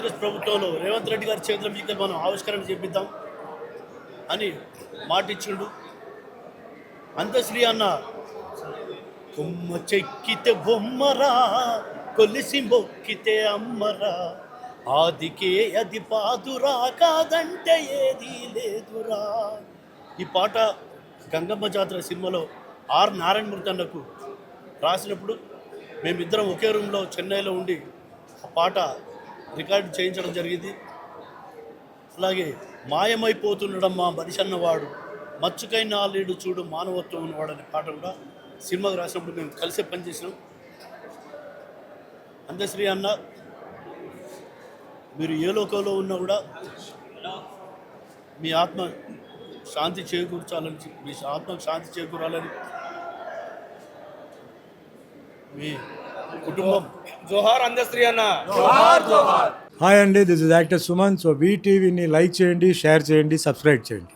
కాంగ్రెస్ ప్రభుత్వంలో రేవంత్ రెడ్డి గారి చేతుల మీదుగా మనం ఆవిష్కరణ చేపిద్దాం అని మాటిచ్చిండు. అంతశ్రీ అన్న కొమ్మ చెక్కితే బొమ్మరా, కొలిసి మొక్కితే అమ్మరా, ఆదికే అది పాదురా, కాదంటే ఏదీ లేదురా. ఈ పాట గంగమ్మ జాతర సినిమాలో ఆర్ నారాయణమూర్తి అన్నకు రాసినప్పుడు మేమిద్దరం ఒకే రూమ్లో చెన్నైలో ఉండి ఆ పాట రికార్డు చేయించడం జరిగింది. అలాగే మాయమైపోతున్నాడమ్మా మనిషి అన్నవాడు, మచ్చుకైన లేడు చూడు మానవత్వం ఉన్నవాడు అనే పాట కూడా సినిమాకి రాసినప్పుడు మేము కలిసే పనిచేసినాం. అందశ్రీ అన్న, మీరు ఏ లోకంలో ఉన్నా కూడా మీ ఆత్మ శాంతి చేకూర్చాలని, మీ ఆత్మకు శాంతి చేకూరాలని మీ కుటుంబం. జోహార్ అందశ్రీ అన్న. హాయ్ అండి, this is actor Suman. So వీటీవీని లైక్ చేయండి, షేర్ చేయండి, సబ్స్క్రైబ్ చేయండి.